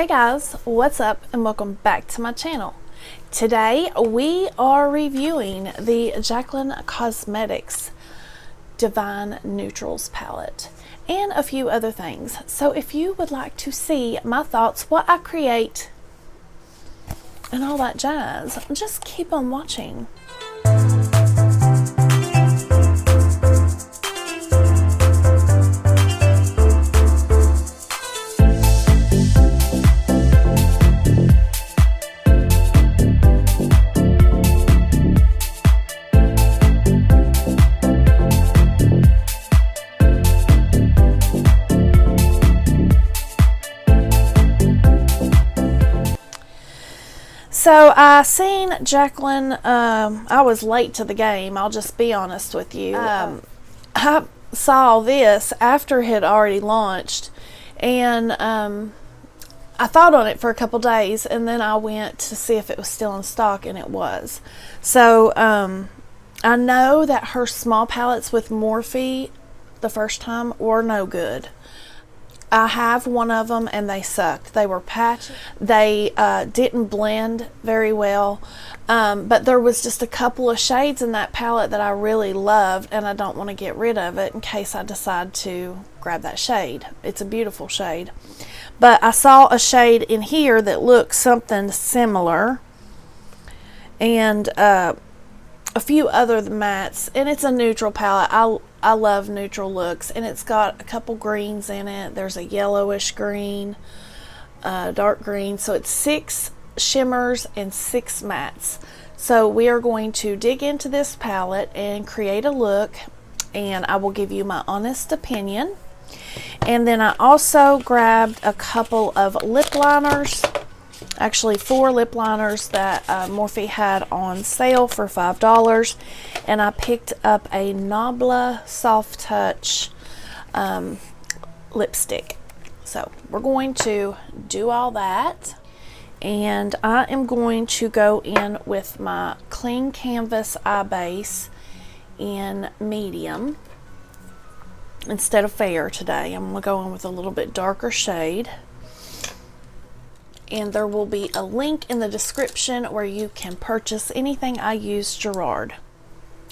Hey guys, what's up and welcome back to my channel. Today we are reviewing the Jaclyn Cosmetics Divine Neutrals palette and a few other things. So if you would like to see my thoughts, what I create and all that jazz, just keep on watching. So I seen Jaclyn, I was late to the game, I'll just be honest with you. I saw this after it had already launched, and I thought on it for a couple days, and then I went to see if it was still in stock, and it was. So I know that her small palettes with Morphe the first time were no good. I have one of them and they sucked. They were patchy. They didn't blend very well, but there was just a couple of shades in that palette that I really loved, and I don't want to get rid of it in case I decide to grab that shade. It's a beautiful shade. But I saw a shade in here that looks something similar, and a few other mattes, and it's a neutral palette. I love neutral looks, and it's got a couple greens in it. There's a yellowish green, dark green, so it's 6 shimmers and 6 mattes. So we are going to dig into this palette and create a look, and I will give you my honest opinion. And then I also grabbed a couple of lip liners, actually 4 lip liners that Morphe had on sale for $5, and I picked up a Nabla Soft Touch lipstick. So we're going to do all that, and I am going to go in with my Clean Canvas eye base in medium instead of fair today. I'm going to go in with a little bit darker shade. And there will be a link in the description where you can purchase anything I use Gerard.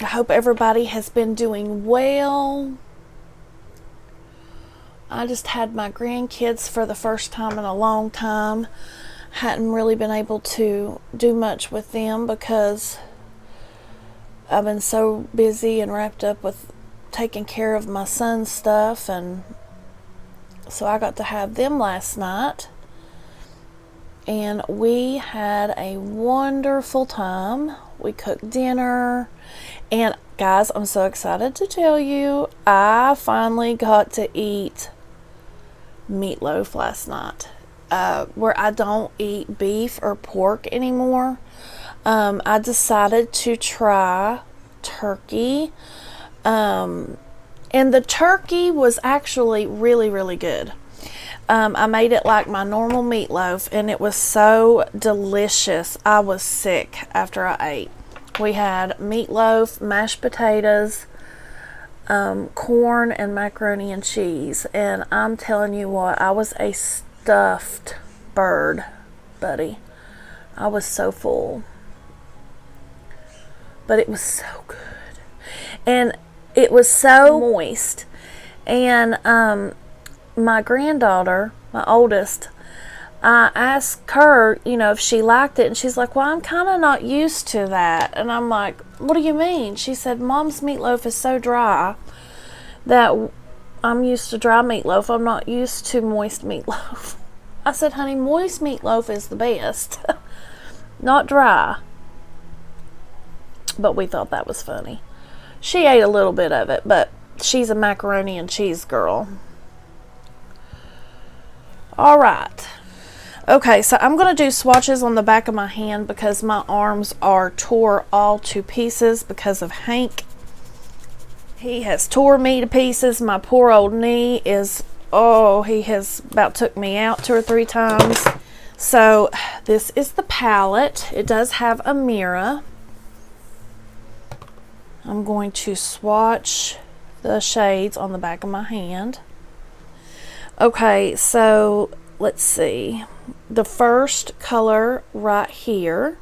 I hope everybody has been doing well. I just had my grandkids for the first time in a long time. Hadn't really been able to do much with them because I've been so busy and wrapped up with taking care of my son's stuff, and so I got to have them last night. And we had a wonderful time. We cooked dinner. And guys, I'm so excited to tell you, I finally got to eat meatloaf last night. Where I don't eat beef or pork anymore. I decided to try turkey. And the turkey was actually really, really good. I made it like my normal meatloaf, and it was so delicious. I was sick after I ate. We had meatloaf, mashed potatoes, corn, and macaroni and cheese. And I'm telling you what, I was a stuffed bird, buddy. I was so full. But it was so good. And it was so moist. And my granddaughter, my oldest, I asked her, you know, if she liked it, and she's like, well, I'm kind of not used to that. And I'm like, what do you mean? She said, Mom's meatloaf is so dry that I'm used to dry meatloaf. I'm not used to moist meatloaf. I said, honey, moist meatloaf is the best, not dry. But we thought that was funny. She ate a little bit of it, but she's a macaroni and cheese girl. Alright, okay, so I'm going to do swatches on the back of my hand because my arms are tore all to pieces because of Hank. He has tore me to pieces. My poor old knee is, oh, he has about took me out 2 or 3 times. So this is the palette. It does have a mirror. I'm going to swatch the shades on the back of my hand. Okay, so let's see, the first color right here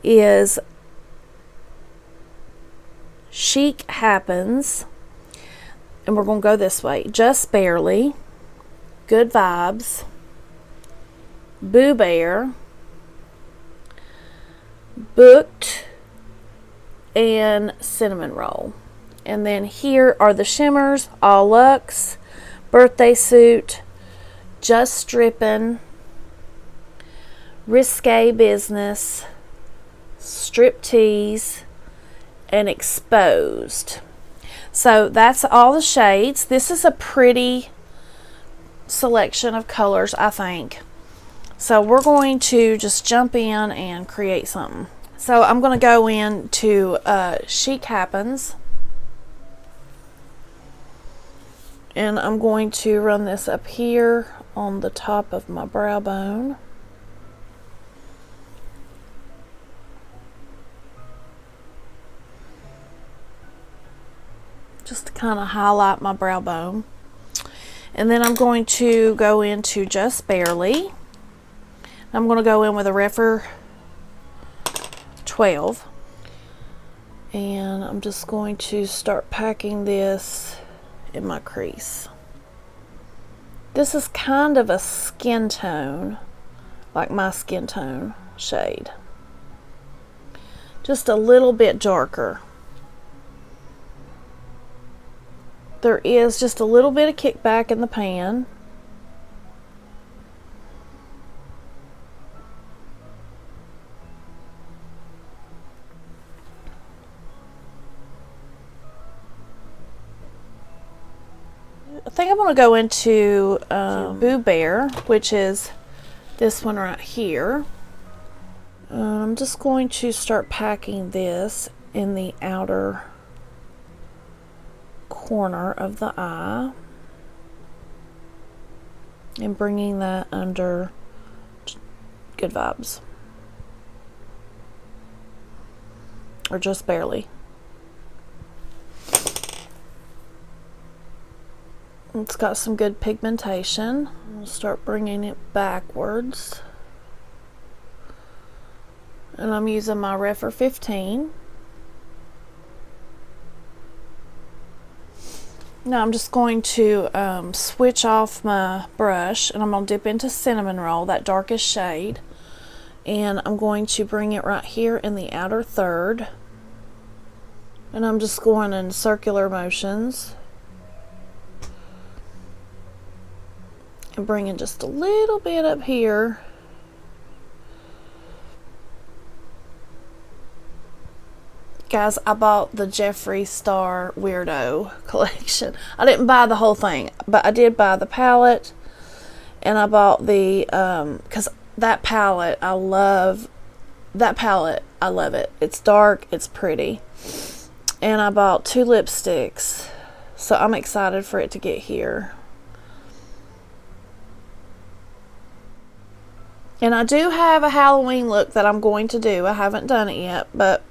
is Chic Happens, and we're going to go this way. Just Barely, Good Vibes, Boo Bear, Booked, and Cinnamon Roll. And then here are the shimmers: All Luxe, Birthday Suit, Just Strippin', Risque Business, Striptease, and Exposed. So that's all the shades. This is a pretty selection of colors, I think. So we're going to just jump in and create something. So I'm going to go into Chic Happens, and I'm going to run this up here on the top of my brow bone. Just to kind of highlight my brow bone. And then I'm going to go into Just Barely. I'm going to go in with a Rephr 12. And I'm just going to start packing this in my crease. This is kind of a skin tone, like my skin tone shade. Just a little bit darker. There is just a little bit of kickback in the pan. I think I'm going to go into Boo Bear, which is this one right here. I'm just going to start packing this in the outer corner of the eye and bringing that under Good Vibes, or Just Barely. It's got some good pigmentation. We'll start bringing it backwards, and I'm using my Rephr 15. Now I'm just going to switch off my brush, and I'm going to dip into Cinnamon Roll, that darkest shade, and I'm going to bring it right here in the outer third, and I'm just going in circular motions and bringing just a little bit up here. Guys, I bought the Jeffree Star Weirdo collection. I didn't buy the whole thing, but I did buy the palette, and I bought the, because that palette, I love it. It's dark, it's pretty. And I bought 2 lipsticks, so I'm excited for it to get here. And I do have a Halloween look that I'm going to do. I haven't done it yet, but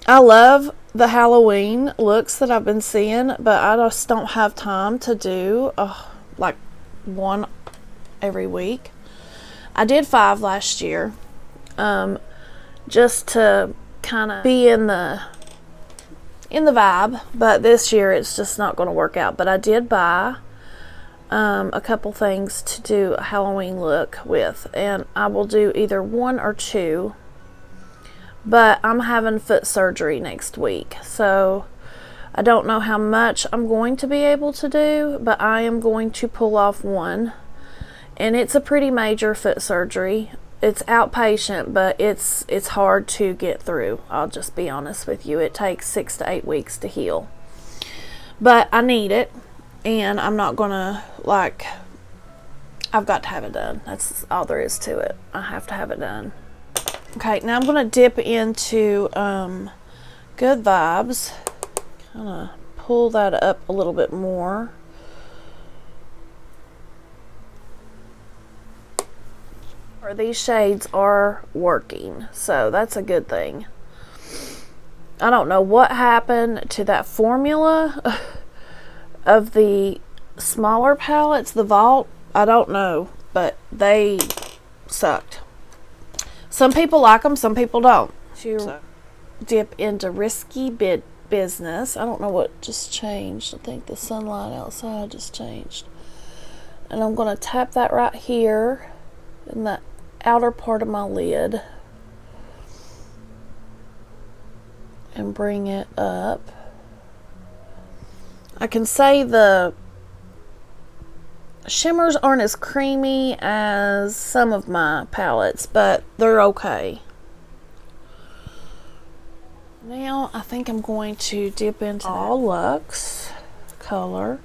I love the Halloween looks that I've been seeing, but I just don't have time to do like one every week. I did 5 last year, just to kind of be in the vibe, but this year it's just not going to work out. But I did buy a couple things to do a Halloween look with, and I will do either 1 or 2. But I'm having foot surgery next week, so I don't know how much I'm going to be able to do, but I am going to pull off one. And it's a pretty major foot surgery. It's outpatient, but it's hard to get through. I'll just be honest with you. It takes 6 to 8 weeks to heal. But I need it, and I'm not gonna, like, I've got to have it done. That's all there is to it. I have to have it done. Okay, now I'm going to dip into Good Vibes. Kind of pull that up a little bit more. These shades are working, so that's a good thing. I don't know what happened to that formula of the smaller palettes, the Vault I don't know, but they sucked. Some people like them, some people don't. So, dip into Risky Business. I don't know what just changed. I think the sunlight outside just changed. And I'm going to tap that right here in the outer part of my lid and bring it up. I can say the shimmers aren't as creamy as some of my palettes, but they're okay. Now I think I'm going to dip into All Luxe color.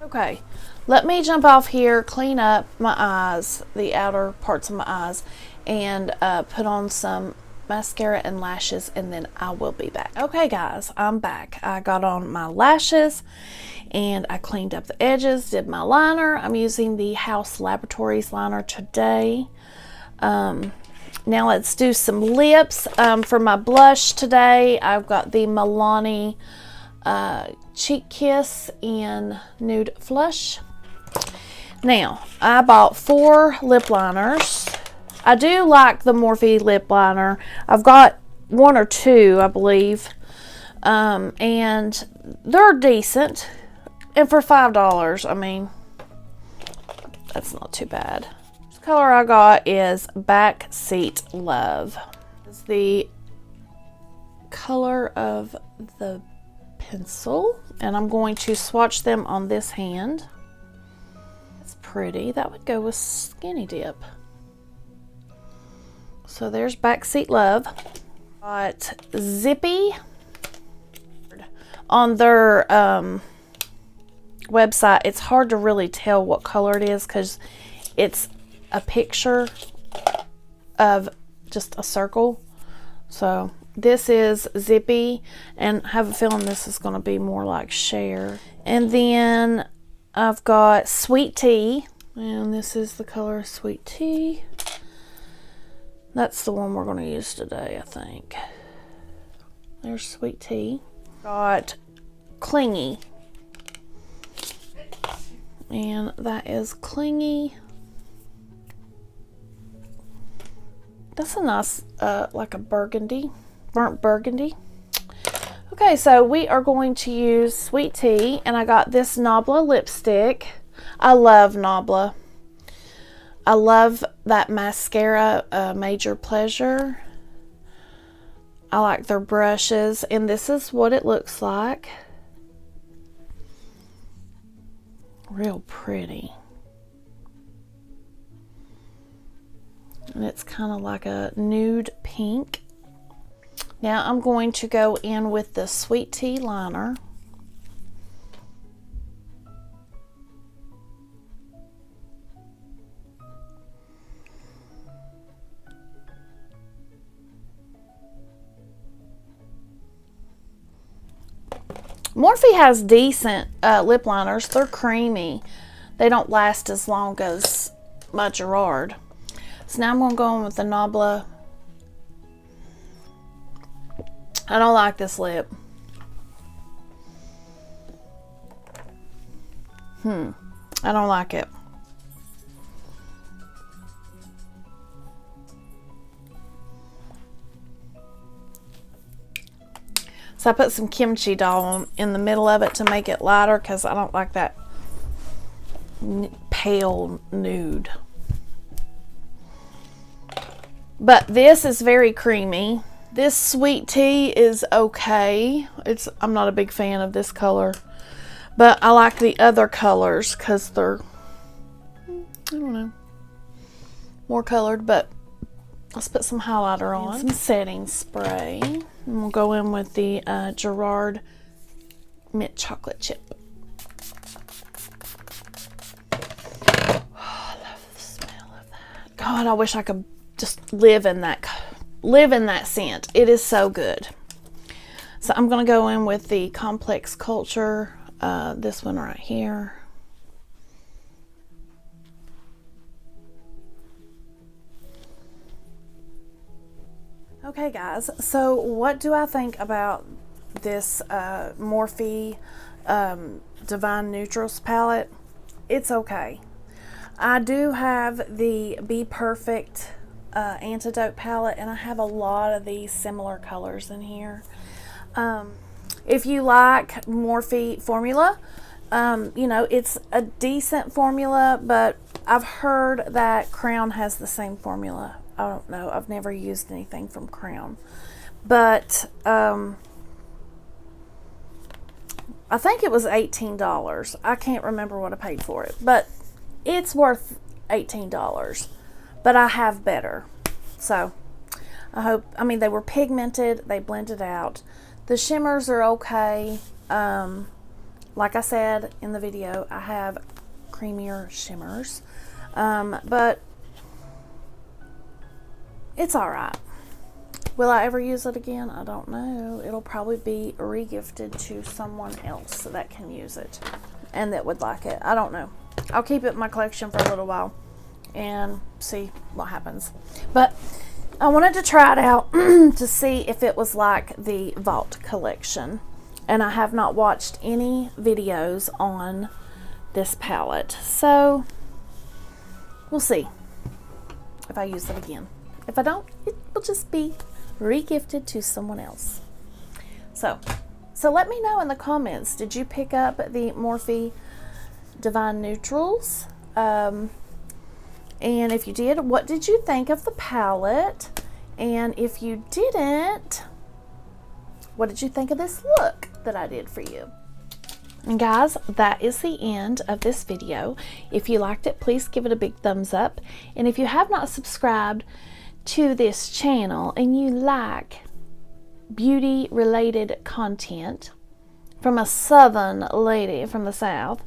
Okay, let me jump off here, clean up my eyes, the outer parts of my eyes, and put on some mascara and lashes, and then I will be back. Okay guys, I'm back. I got on my lashes and I cleaned up the edges, did my liner. I'm using the House Laboratories liner today. Now let's do some lips. For my blush today, I've got the Milani Cheek Kiss in Nude Flush. Now, I bought 4 lip liners. I do like the Morphe Lip Liner. I've got 1 or 2, I believe. And they're decent. And for $5, I mean, that's not too bad. The color I got is Backseat Love. It's the color of the pencil, and I'm going to swatch them on this hand. It's pretty. That would go with Skinny Dip. So there's Backseat Love. Got Zippy on their website. It's hard to really tell what color it is because it's a picture of just a circle. So this is Zippy, and I have a feeling this is going to be more like Share. And then I've got Sweet Tea, and this is the color Sweet Tea. That's the one we're going to use today, I think. There's Sweet Tea. Got Clingy, and that is Clingy. That's a nice, like a burgundy. Burnt burgundy. Okay, so we are going to use Sweet Tea, and I got this Nabla lipstick. I love Nabla. I love that mascara, Major Pleasure. I like their brushes, and this is what it looks like. Real pretty. And it's kind of like a nude pink. Now I'm going to go in with the Sweet Tea liner. Morphe has decent lip liners. They're creamy. They don't last as long as my Gerard. So now I'm going to go in with the Nabla. I don't like this lip. I don't like it. So I put some kimchi doll in the middle of it to make it lighter because I don't like that pale nude. But this is very creamy. This Sweet Tea is okay. I'm not a big fan of this color, but I like the other colors because they're, I don't know, more colored. But let's put some highlighter on, some setting spray, and we'll go in with the Gerard Mint Chocolate Chip. Oh, I love the smell of that. God, I wish I could just live in that scent. It is so good. So I'm going to go in with the Complex Culture this one right here. Okay guys, so what do I think about this Morphe Devine Neutrals palette? It's okay. I do have the Be Perfect Antidote palette, and I have a lot of these similar colors in here. If you like Morphe formula, you know, it's a decent formula, but I've heard that Crown has the same formula. I don't know. I've never used anything from Crown. But I think it was $18. I can't remember what I paid for it. But it's worth $18. But I have better. So I mean, they were pigmented. They blended out. The shimmers are okay. Like I said in the video, I have creamier shimmers. But it's alright. Will I ever use it again? I don't know. It'll probably be re-gifted to someone else that can use it and that would like it. I don't know. I'll keep it in my collection for a little while and see what happens. But I wanted to try it out to see if it was like the Vault collection. And I have not watched any videos on this palette. So we'll see if I use it again. If I don't, it will just be re-gifted to someone else. So let me know in the comments, did you pick up the Morphe Devine Neutrals? And if you did, what did you think of the palette? And if you didn't, what did you think of this look that I did for you? And guys, that is the end of this video. If you liked it, please give it a big thumbs up. And if you have not subscribed to this channel and you like beauty related content from a southern lady from the South,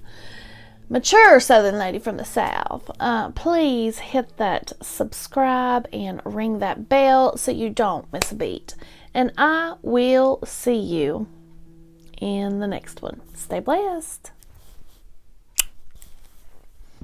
mature southern lady from the South, please hit that subscribe and ring that bell so you don't miss a beat. And I will see you in the next one. Stay blessed.